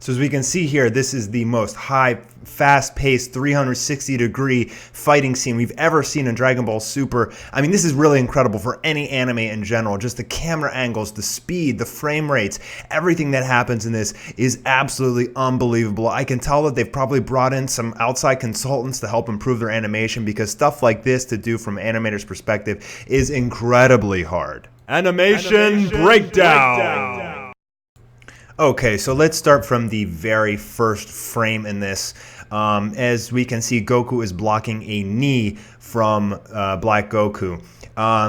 So as we can see here, this is the most fast-paced 360-degree fighting scene we've ever seen in Dragon Ball Super. I mean, this is really incredible for any anime in general. Just the camera angles, the speed, the frame rates, everything that happens in this is absolutely unbelievable. I can tell that they've probably brought in some outside consultants to help improve their animation, because stuff like this to do from an animator's perspective is incredibly hard. Animation breakdown. Okay, so let's start from the very first frame in this. As we can see, Goku is blocking a knee from Black Goku.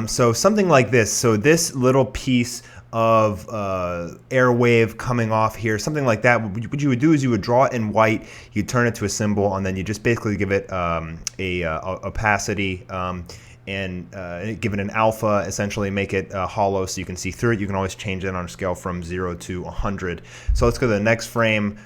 So something like this. So this little piece of airwave coming off here, something like that. What you would do is you would draw it in white, you turn it to a symbol, and then you just basically give it a opacity. And give it an alpha, essentially make it hollow so you can see through it. You can always change it on a scale from 0 to 100. So let's go to the next frame.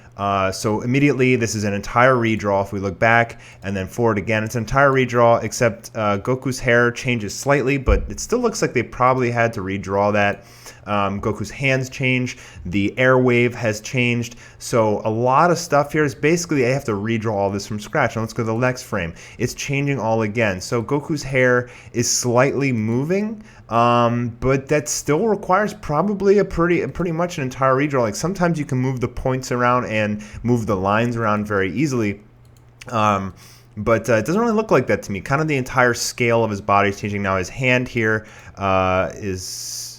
So immediately, this is an entire redraw. If we look back and then forward again, it's an entire redraw, except Goku's hair changes slightly, but it still looks like they probably had to redraw that. Goku's hands change, the airwave has changed, so a lot of stuff here is basically I have to redraw all this from scratch. Now let's go to the next frame. It's changing all again. So Goku's hair is slightly moving, but that still requires probably a pretty much an entire redraw. Like sometimes you can move the points around and move the lines around very easily. But it doesn't really look like that to me. Kind of the entire scale of his body is changing now. His hand here is...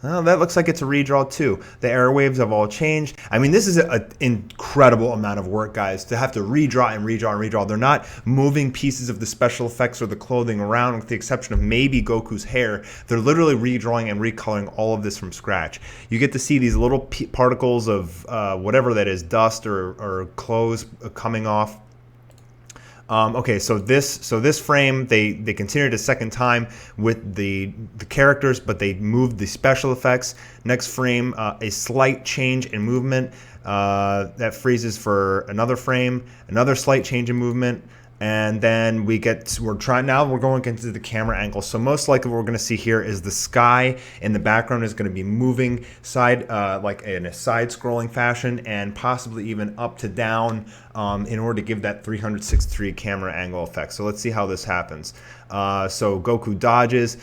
Oh, that looks like it's a redraw too. The airwaves have all changed. I mean, this is an incredible amount of work, guys, to have to redraw and redraw and redraw. They're not moving pieces of the special effects or the clothing around, with the exception of maybe Goku's hair. They're literally redrawing and recoloring all of this from scratch. You get to see these little particles of whatever that is, dust or clothes coming off. Okay, so this frame, they continued a second time with the characters, but they moved the special effects. Next frame, a slight change in movement. That freezes for another frame, another slight change in movement. And then we're going into the camera angle. So most likely what we're going to see here is the sky in the background is going to be moving like in a side scrolling fashion, and possibly even up to down in order to give that 360 camera angle effect. So let's see how this happens. So Goku dodges.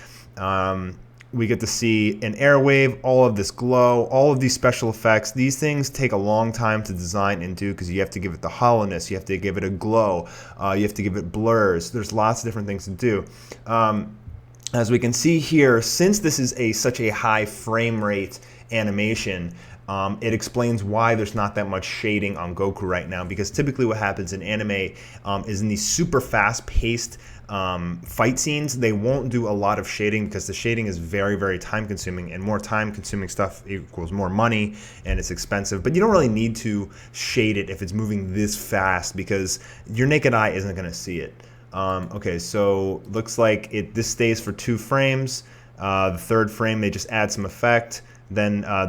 We get to see an airwave, all of this glow, all of these special effects. These things take a long time to design and do, because you have to give it the hollowness, you have to give it a glow, you have to give it blurs. There's lots of different things to do. As we can see here, since this is such a high frame rate animation, it explains why there's not that much shading on Goku right now, because typically what happens in anime is in these super fast-paced fight scenes, they won't do a lot of shading, because the shading is very, very time consuming, and more time consuming stuff equals more money, and it's expensive. But you don't really need to shade it if it's moving this fast, because your naked eye isn't going to see it. Okay, so looks like this stays for 2 frames. The third frame, they just add some effect. Then no,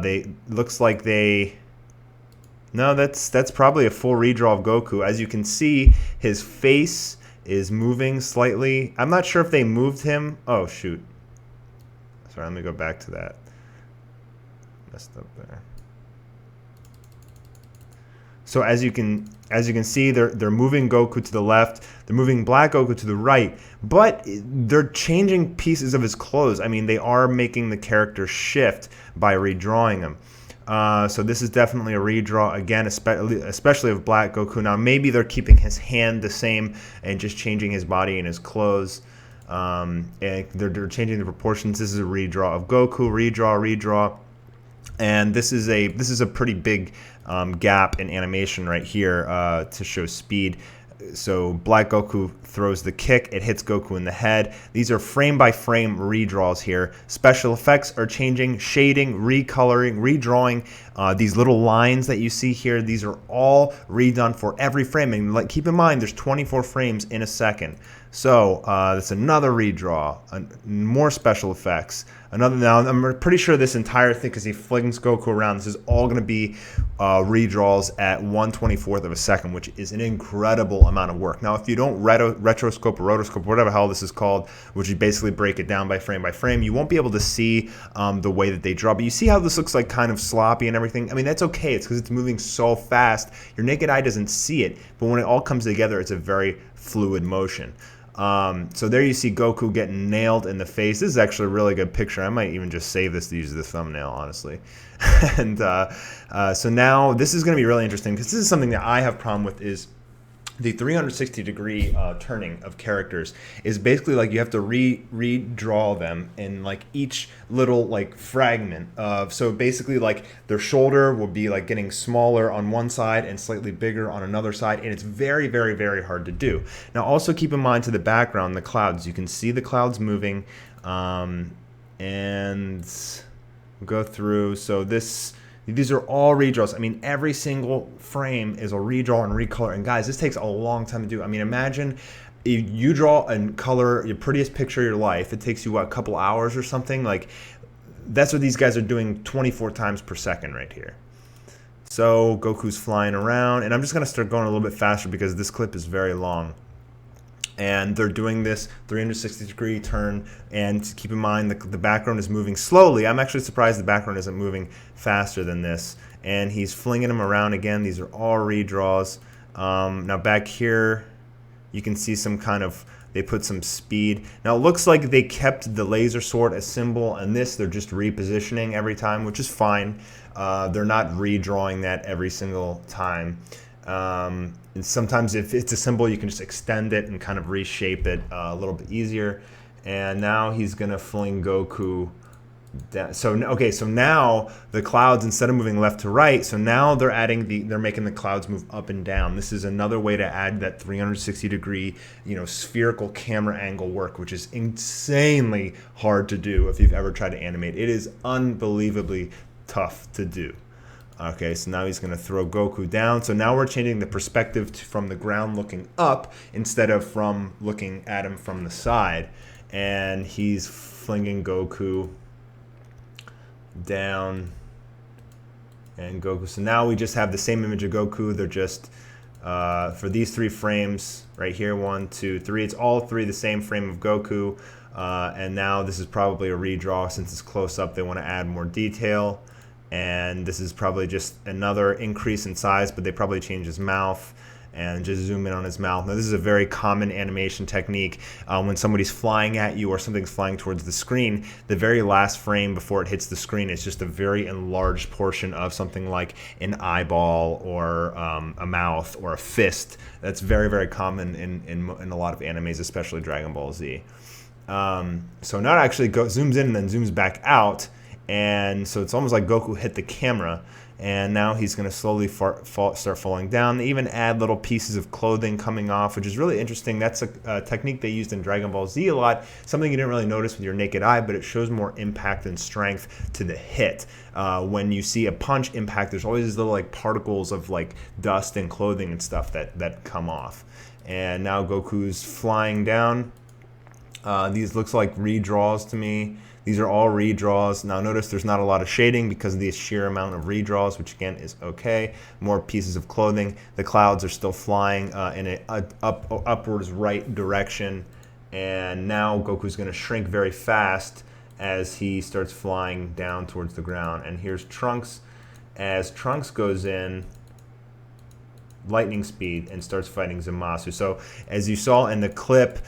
that's probably a full redraw of Goku. As you can see, his face is moving slightly. I'm not sure if they moved him. Oh shoot. Sorry, let me go back to that. Messed up there. So as you can see, they're moving Goku to the left, they're moving Black Goku to the right, but they're changing pieces of his clothes. I mean, they are making the character shift by redrawing him. So this is definitely a redraw again, especially of Black Goku. Now maybe they're keeping his hand the same and just changing his body and his clothes. And they're changing the proportions. This is a redraw of Goku, redraw. And this is a pretty big gap in animation right here to show speed. So Black Goku throws the kick, it hits Goku in the head. These are frame by frame redraws here. Special effects are changing, shading, recoloring, redrawing. These little lines that you see here, these are all redone for every frame. And keep in mind, there's 24 frames in a second. So that's another redraw, more special effects. Another, now I'm pretty sure this entire thing, because he flings Goku around, this is all going to be redraws at 1/24th of a second, which is an incredible amount of work. Now, if you don't retroscope or rotoscope, whatever the hell this is called, which you basically break it down by frame, you won't be able to see the way that they draw. But you see how this looks like kind of sloppy and everything? I mean, that's okay. It's because it's moving so fast. Your naked eye doesn't see it, but when it all comes together, it's a very fluid motion. So there you see Goku getting nailed in the face. This is actually a really good picture. I might even just save this to use as the thumbnail, honestly. And so now this is going to be really interesting, because this is something that I have a problem with, is the 360-degree turning of characters is basically like you have to redraw them in like each little like fragment of, so basically like their shoulder will be like getting smaller on one side and slightly bigger on another side, and it's very, very, very hard to do. Now also keep in mind, to the background, the clouds, you can see the clouds moving, and we'll go through. So these are all redraws. I mean, every single frame is a redraw and recolor. And guys, this takes a long time to do. I mean, imagine if you draw and color your prettiest picture of your life. It takes you, what, a couple hours or something? Like, that's what these guys are doing 24 times per second right here. So Goku's flying around. And I'm just going to start going a little bit faster because this clip is very long. And they're doing this 360-degree turn, and keep in mind the background is moving slowly. I'm actually surprised the background isn't moving faster than this. And he's flinging them around again. These are all redraws. Now back here, you can see some kind of, they put some speed. Now it looks like they kept the laser sword as symbol, and this they're just repositioning every time, which is fine. They're not redrawing that every single time. And sometimes if it's a symbol, you can just extend it and kind of reshape it a little bit easier. And now he's gonna fling Goku down. So okay, so now the clouds, instead of moving left to right, so now they're making the clouds move up and down. This is another way to add that 360-degree, spherical camera angle work, which is insanely hard to do if you've ever tried to animate. It is unbelievably tough to do. Okay, so now he's going to throw Goku down. So now we're changing the perspective from the ground looking up instead of from looking at him from the side. And he's flinging Goku down. And Goku. So now we just have the same image of Goku. They're just, for these 3 frames, right here, 1, 2, 3. It's all 3 the same frame of Goku. And now this is probably a redraw since it's close up. They want to add more detail. And this is probably just another increase in size, but they probably change his mouth and just zoom in on his mouth. Now, this is a very common animation technique. When somebody's flying at you or something's flying towards the screen, the very last frame before it hits the screen is just a very enlarged portion of something like an eyeball or a mouth or a fist. That's very, very common in a lot of animes, especially Dragon Ball Z. So now it actually zooms in and then zooms back out. And so it's almost like Goku hit the camera, and now he's going to slowly start falling down. They even add little pieces of clothing coming off, which is really interesting. That's a technique they used in Dragon Ball Z a lot, something you didn't really notice with your naked eye, but it shows more impact and strength to the hit. When you see a punch impact, there's always these little like particles of like dust and clothing and stuff that come off. And now Goku's flying down. These looks like redraws to me. These are all redraws. Now notice there's not a lot of shading because of the sheer amount of redraws, which again is okay. More pieces of clothing. The clouds are still flying in an upwards right direction. And now Goku's going to shrink very fast as he starts flying down towards the ground. And here's Trunks. As Trunks goes in lightning speed and starts fighting Zamasu. So as you saw in the clip,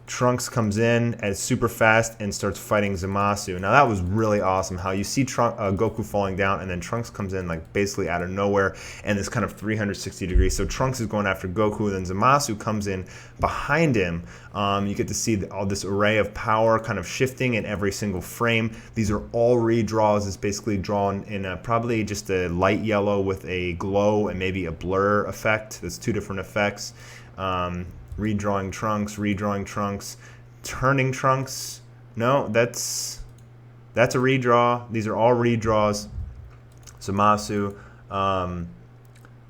Trunks comes in as super fast and starts fighting Zamasu. Now that was really awesome how you see Goku falling down and then Trunks comes in like basically out of nowhere and this kind of 360 degrees. So Trunks is going after Goku, then Zamasu comes in behind him. You get to see all this array of power kind of shifting in every single frame. These are all redraws. It's basically drawn in probably just a light yellow with a glow and maybe a blur effect. There's 2 different effects. Redrawing Trunks, turning Trunks. No, that's a redraw. These are all redraws. Zamasu.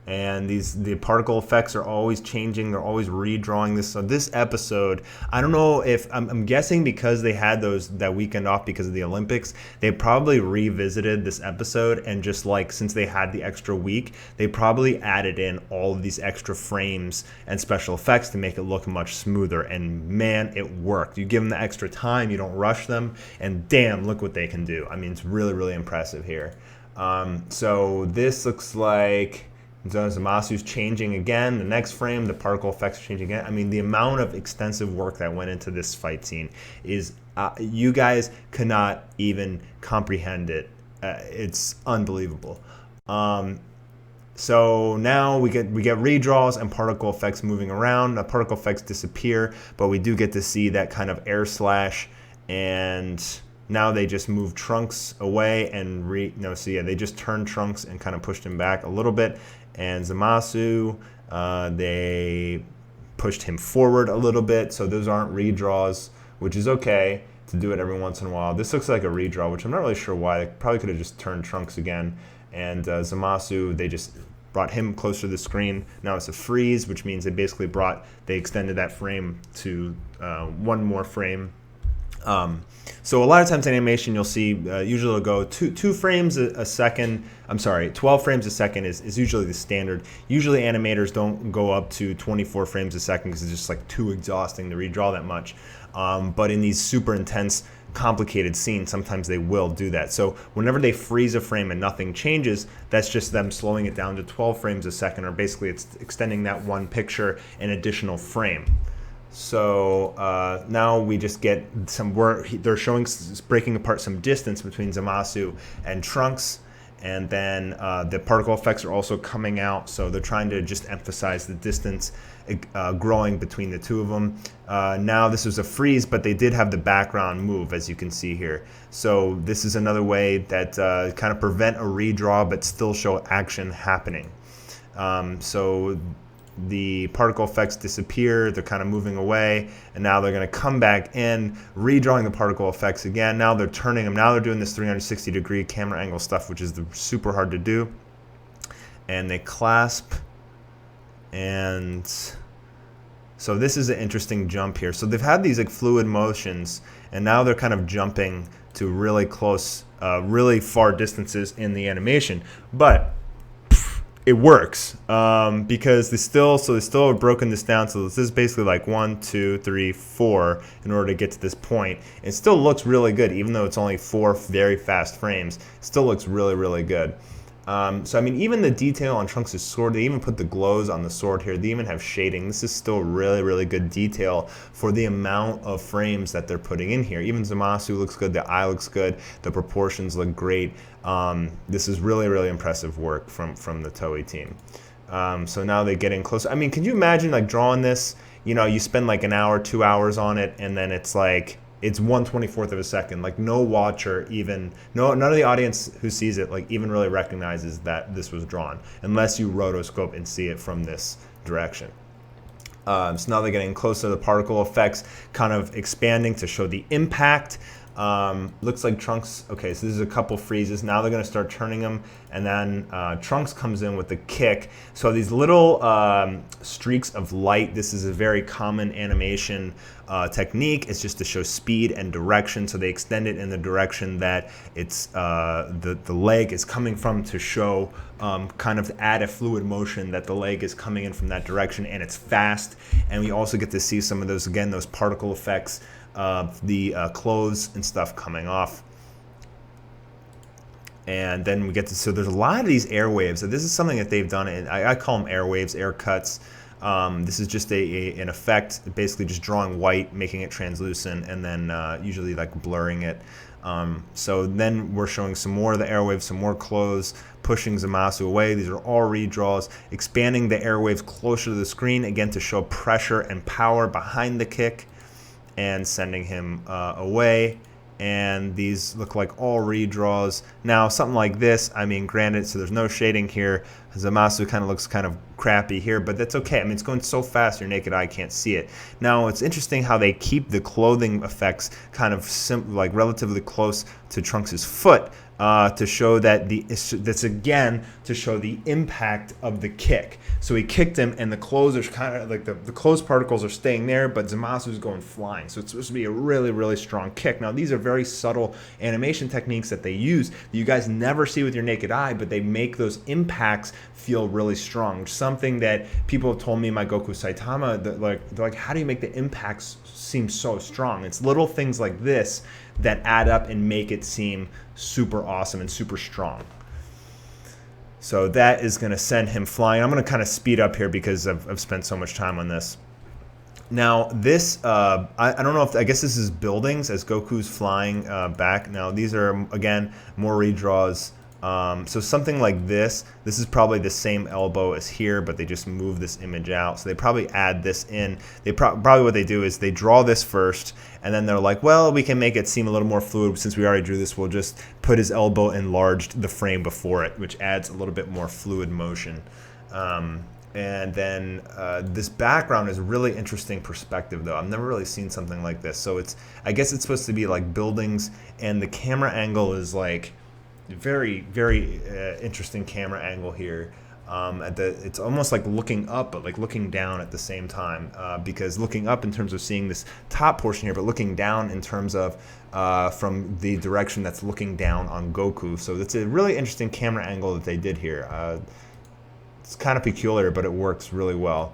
And the particle effects are always changing. They're always redrawing this. So this episode, I don't know if I'm guessing because they had that weekend off because of the Olympics, they probably revisited this episode, and just like since they had the extra week, they probably added in all of these extra frames and special effects to make it look much smoother. And man, it worked. You give them the extra time, you don't rush them, and damn, look what they can do. I mean, it's really, really impressive here. So this looks like Zamasu's changing again. The next frame, the particle effects are changing again. I mean, the amount of extensive work that went into this fight scene is, you guys cannot even comprehend it. It's unbelievable. So now we get redraws and particle effects moving around. The particle effects disappear, but we do get to see that kind of air slash, and now they just move Trunks away and they just turned Trunks and kind of pushed him back a little bit. And Zamasu, they pushed him forward a little bit, so those aren't redraws, which is okay to do it every once in a while. This looks like a redraw, which I'm not really sure why. They probably could have just turned Trunks again. And Zamasu, they just brought him closer to the screen. Now it's a freeze, which means they extended that frame to one more frame. So a lot of times in animation, you'll see usually it'll go two frames a second. I'm sorry, 12 frames a second is usually the standard. Usually animators don't go up to 24 frames a second because it's just like too exhausting to redraw that much. But in these super intense, complicated scenes, sometimes they will do that. So whenever they freeze a frame and nothing changes, that's just them slowing it down to 12 frames a second, or basically it's extending that one picture an additional frame. So now we just get some work. They're showing, breaking apart some distance between Zamasu and Trunks, and then the particle effects are also coming out. So they're trying to just emphasize the distance growing between the two of them. Now this was a freeze, but they did have the background move, as you can see here. So this is another way that kind of prevent a redraw, but still show action happening. So the particle effects disappear, they're kind of moving away, and now they're going to come back in, redrawing the particle effects again. Now they're turning them, now they're doing this 360-degree camera angle stuff, which is super hard to do. And they clasp, and so this is an interesting jump here. So they've had these like fluid motions, and now they're kind of jumping to really close, really far distances in the animation, but it works because they still have broken this down. So this is basically like 1, 2, 3, 4 in order to get to this point. It still looks really good, even though it's only 4 very fast frames. It still looks really, really good. So I mean, even the detail on Trunks' sword, they even put the glows on the sword here. They even have shading. This is still really, really good detail for the amount of frames that they're putting in here. Even Zamasu looks good. The eye looks good. The proportions look great. This is really, really impressive work from the Toei team. So now they're getting closer. I mean, can you imagine like drawing this? You know, you spend like an hour, 2 hours on it, and then it's like, it's 1/24th of a second. Like no watcher even, none of the audience who sees it like even really recognizes that this was drawn, unless you rotoscope and see it from this direction. So now they're getting closer. The particle effects kind of expanding to show the impact. Looks like Trunks, okay, so this is a couple freezes. Now they're going to start turning them, and then Trunks comes in with the kick. So these little streaks of light, this is a very common animation technique. It's just to show speed and direction. So they extend it in the direction that it's the leg is coming from, to show kind of add a fluid motion that the leg is coming in from that direction, and it's fast. And we also get to see some of those, again, those particle effects of the clothes and stuff coming off. And then we get to, so there's a lot of these airwaves. So this is something that they've done, and I call them airwaves, air cuts. This is just an effect, basically just drawing white, making it translucent, and then usually like blurring it. So then we're showing some more of the airwaves, some more clothes, pushing Zamasu away. These are all redraws, expanding the airwaves closer to the screen, again to show pressure and power behind the kick, and sending him away. And these look like all redraws. Now something like this, I mean, granted, so there's no shading here. Zamasu kind of looks kind of crappy here, but that's okay. I mean, it's going so fast your naked eye can't see it. Now it's interesting how they keep the clothing effects kind of like relatively close to Trunks' foot. to show that that's again to show the impact of the kick. So he kicked him, and the clothes are kind of like the clothes particles are staying there, but Zamasu's going flying. So it's supposed to be a really, really strong kick. Now these are very subtle animation techniques that they use that you guys never see with your naked eye, but they make those impacts feel really strong. Something that people have told me in my Goku Saitama, that they're like, how do you make the impacts seem so strong? It's little things like this that add up and make it seem super awesome and super strong. So that is going to send him flying. I'm going to kind of speed up here because I've spent so much time on this. Now this, I don't know if, I guess this is buildings as Goku's flying back. Now these are, again, more redraws. So something like this is probably the same elbow as here, but they just move this image out. So they probably add this in. They probably what they do is they draw this first, and then they're like, well, we can make it seem a little more fluid. Since we already drew this, we'll just put his elbow enlarged the frame before it, which adds a little bit more fluid motion. And then this background is really interesting perspective, though. I've never really seen something like this. So I guess it's supposed to be like buildings, and the camera angle is like very, very interesting camera angle here. It's almost like looking up, but like looking down at the same time, because looking up in terms of seeing this top portion here, but looking down in terms of from the direction that's looking down on Goku. So it's a really interesting camera angle that they did here. It's kind of peculiar, but it works really well.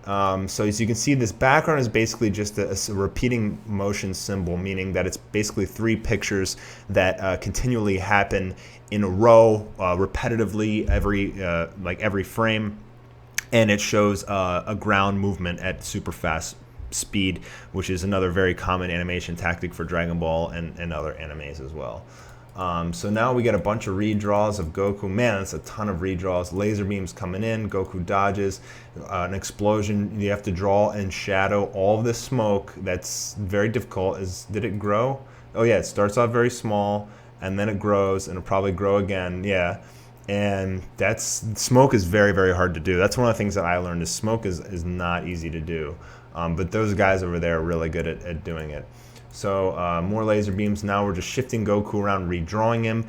So as you can see, this background is basically just a repeating motion symbol, meaning that it's basically 3 pictures that continually happen in a row, repetitively every frame, and it shows a ground movement at super fast speed, which is another very common animation tactic for Dragon Ball and other animes as well. So now we get a bunch of redraws of Goku. Man, that's a ton of redraws. Laser beams coming in, Goku dodges, an explosion. You have to draw and shadow all of this smoke. That's very difficult. Did it grow? Oh yeah, it starts off very small, and then it grows, and it'll probably grow again. Yeah, and smoke is very, very hard to do. That's one of the things that I learned is smoke is not easy to do. But those guys over there are really good at doing it. So more laser beams. Now we're just shifting Goku around, redrawing him,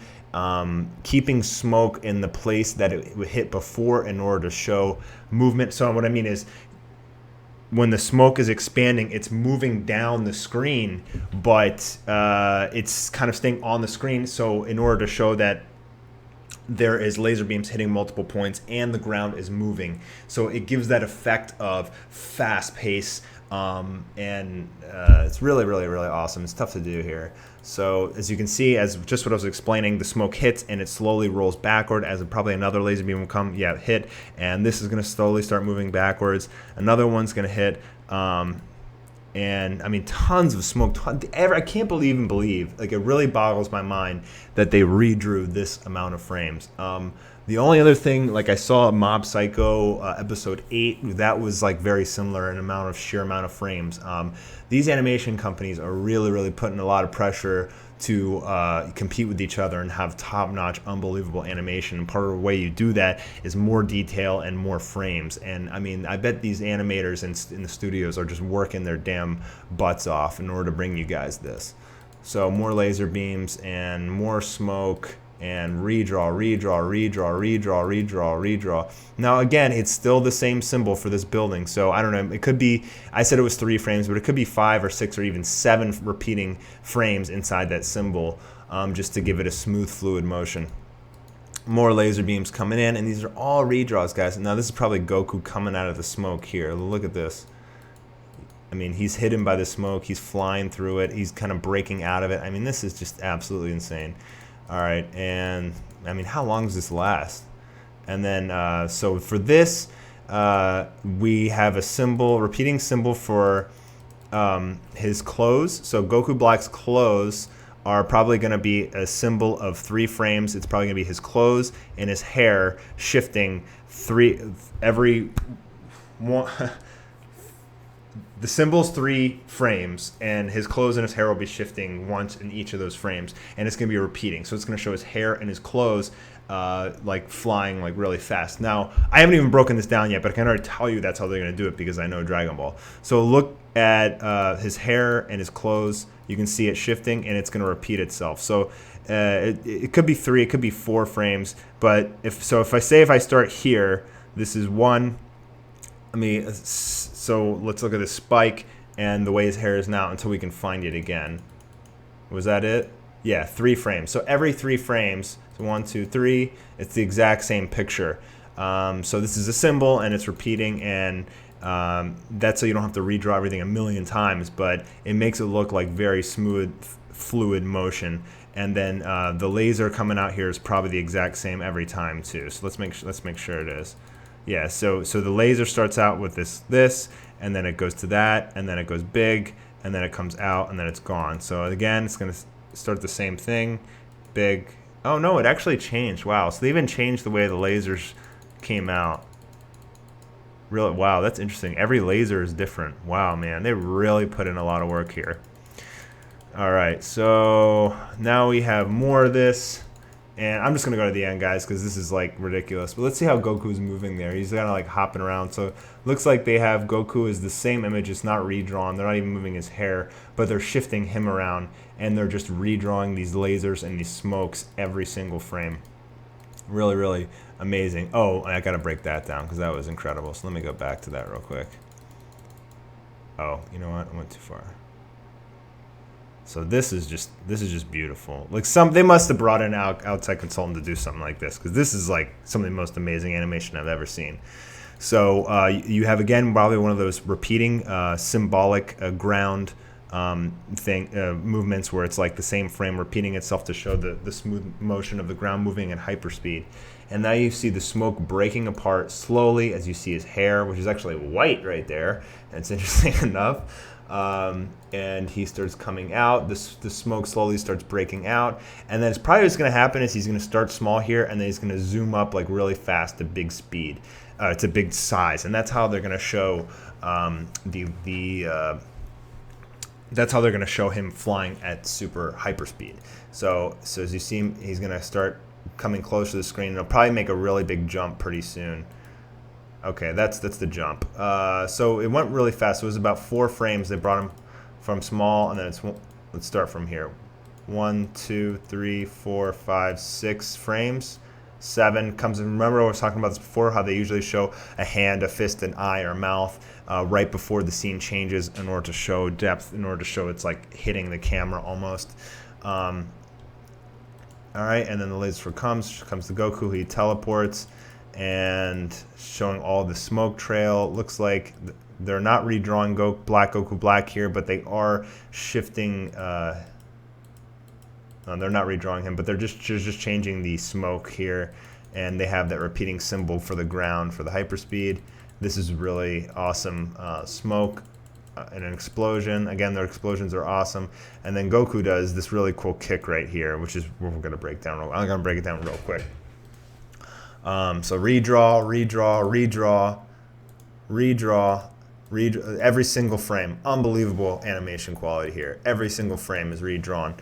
keeping smoke in the place that it hit before in order to show movement. So what I mean is when the smoke is expanding, it's moving down the screen, but it's kind of staying on the screen. So in order to show that there is laser beams hitting multiple points and the ground is moving, so it gives that effect of fast pace. It's really, really, really awesome. It's tough to do here. So as you can see, as just what I was explaining, the smoke hits and it slowly rolls backward as probably another laser beam will come. Yeah, hit, and this is going to slowly start moving backwards. Another one's going to hit. And I mean, tons of smoke. I can't even believe, like, it really boggles my mind that they redrew this amount of frames. The only other thing, like I saw Mob Psycho episode 8, that was like very similar in sheer amount of frames. These animation companies are really, really putting a lot of pressure to compete with each other and have top-notch, unbelievable animation. And part of the way you do that is more detail and more frames. And I mean, I bet these animators in the studios are just working their damn butts off in order to bring you guys this. So more laser beams and more smoke. And redraw. Now again, it's still the same symbol for this building. So I don't know, it could be, I said it was 3 frames, but it could be 5 or 6 or even 7 repeating frames inside that symbol, just to give it a smooth, fluid motion. More laser beams coming in, and these are all redraws, guys. Now this is probably Goku coming out of the smoke here. Look at this. I mean, he's hidden by the smoke, he's flying through it, he's kind of breaking out of it. I mean, this is just absolutely insane. All right, and I mean, how long does this last? And then, so for this, we have a symbol, repeating symbol for his clothes. So Goku Black's clothes are probably going to be a symbol of 3 frames. It's probably going to be his clothes and his hair shifting every one. The symbol's 3 frames, and his clothes and his hair will be shifting once in each of those frames, and it's going to be repeating. So it's going to show his hair and his clothes like flying like really fast. Now, I haven't even broken this down yet, but I can already tell you that's how they're going to do it because I know Dragon Ball. So look at his hair and his clothes. You can see it shifting, and it's going to repeat itself. So it could be 3, it could be 4 frames. But if I start here, this is 1. So let's look at this spike and the way his hair is now until we can find it again. Was that it? Yeah, 3 frames. So every 3 frames, so 1, 2, 3, it's the exact same picture. So this is a symbol and it's repeating, and that's so you don't have to redraw everything a million times, but it makes it look like very smooth, fluid motion. And then the laser coming out here is probably the exact same every time too. So let's make sure it is. Yeah. So the laser starts out with this, and then it goes to that, and then it goes big, and then it comes out, and then it's gone. So again, it's gonna start the same thing, big. Oh no, it actually changed. Wow. So they even changed the way the lasers came out. Really, wow, that's interesting. Every laser is different. Wow, man, they really put in a lot of work here. All right, so now we have more of this, and I'm just gonna go to the end, guys, because this is like ridiculous. But let's see how Goku's moving there. He's kind of like hopping around. So looks like they have Goku is the same image. It's not redrawn. They're not even moving his hair, but they're shifting him around, and they're just redrawing these lasers and these smokes every single frame. Really, really amazing. Oh, and I gotta break that down because that was incredible. So let me go back to that real quick. Oh, you know what? I went too far. So this is just beautiful. Like they must have brought in an outside consultant to do something like this, because this is like some of the most amazing animation I've ever seen. So you have again probably one of those repeating symbolic ground movements where it's like the same frame repeating itself to show the smooth motion of the ground moving at hyperspeed. And now you see the smoke breaking apart slowly as you see his hair, which is actually white right there. And it's interesting enough. And he starts coming out. The smoke slowly starts breaking out. And then it's probably what's going to happen is he's going to start small here, and then he's going to zoom up like really fast to big speed, to big size. And that's how they're going to show that's how they're going to show him flying at super hyperspeed. So as you see him, he's going to start coming close to the screen. It'll probably make a really big jump pretty soon. Okay, that's the jump. So it went really fast. It was about 4 frames. They brought him from small, and then let's start from here. 1, 2, 3, 4, 5, 6 frames. 7 comes in. Remember, I was talking about this before, how they usually show a hand, a fist, an eye, or mouth right before the scene changes in order to show depth, in order to show it's like hitting the camera almost. All right, and then the laser comes the Goku. He teleports, and showing all the smoke trail. Looks like they're not redrawing Goku Black here, but they are shifting. They're not redrawing him, but they're just changing the smoke here, and they have that repeating symbol for the ground for the hyperspeed. This is really awesome. Smoke and an explosion. Again, their explosions are awesome. And then Goku does this really cool kick right here, which is what we're going to break down. I'm going to break it down real quick. So redraw, every single frame. Unbelievable animation quality here. Every single frame is redrawn.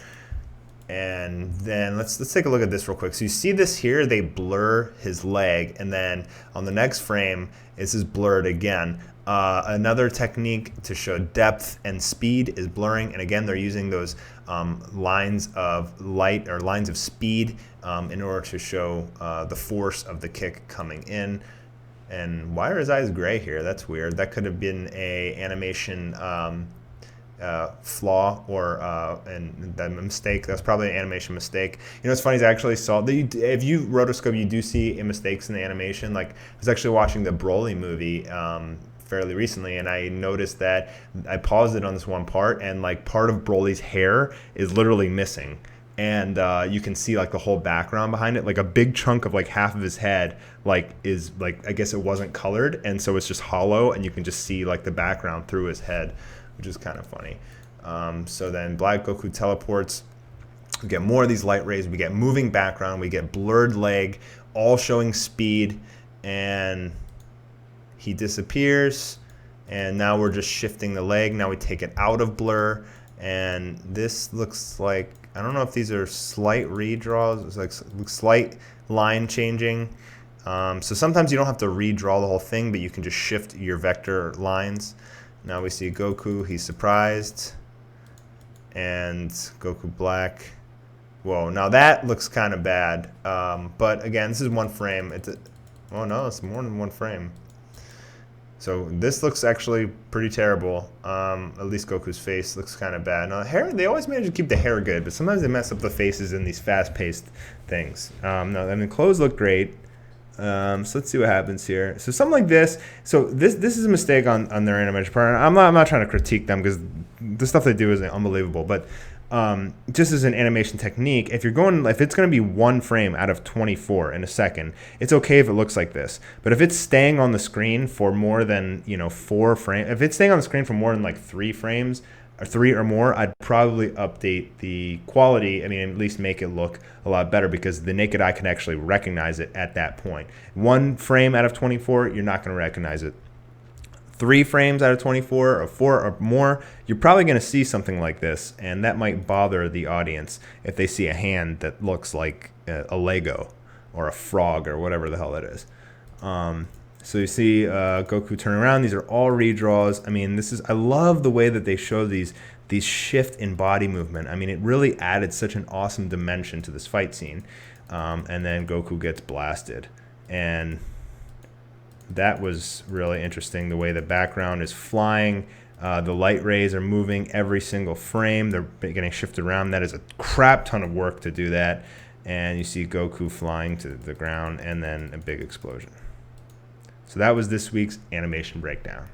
And then let's take a look at this real quick. So you see this here, they blur his leg, and then on the next frame, this is blurred again. Another technique to show depth and speed is blurring, and again, they're using those lines of light or lines of speed in order to show the force of the kick coming in. And why are his eyes gray here? That's weird. That could have been a animation flaw or a mistake. That's probably an animation mistake. You know what's funny is I actually saw if you rotoscope, you do see mistakes in the animation. Like I was actually watching the Broly movie fairly recently, and I noticed that I paused it on this one part, and like part of Broly's hair is literally missing, and you can see like the whole background behind it. Like a big chunk of like half of his head is I guess it wasn't colored, and so it's just hollow, and you can just see like the background through his head, which is kind of funny. So then Black Goku teleports. We get more of these light rays. We get moving background. We get blurred leg, all showing speed, and he disappears. And now we're just shifting the leg. Now we take it out of blur, and this looks like, I don't know if these are slight redraws. It's like slight line changing. So sometimes you don't have to redraw the whole thing, but you can just shift your vector lines. Now we see Goku, he's surprised, and Goku Black Whoa, now that looks kind of bad. But again, this is one frame. Oh no, it's more than one frame. So this looks actually pretty terrible. At least Goku's face looks kind of bad. Now, hair, they always manage to keep the hair good, but sometimes they mess up the faces in these fast-paced things. No, I mean, clothes look great. So let's see what happens here. So something like this. So this is a mistake on their animation part. I'm not trying to critique them because the stuff they do is unbelievable. But just as an animation technique, if it's going to be one frame out of 24 in a second, it's okay if it looks like this. But if it's staying on the screen for more than 4 frames, if it's staying on the screen for more than like 3 frames or 3 or more, I'd probably update the quality. I mean, at least make it look a lot better because the naked eye can actually recognize it at that point. 1 frame out of 24, you're not going to recognize it. 3 frames out of 24 or 4 or more, you're probably going to see something like this, and that might bother the audience if they see a hand that looks like a Lego or a frog or whatever the hell that is. So you see Goku turn around. These are all redraws. I mean, I love the way that they show these shift in body movement. I mean, it really added such an awesome dimension to this fight scene. And then Goku gets blasted, and that was really interesting. The way the background is flying, the light rays are moving every single frame. They're getting shifted around. That is a crap ton of work to do that. And you see Goku flying to the ground, and then a big explosion. So that was this week's animation breakdown.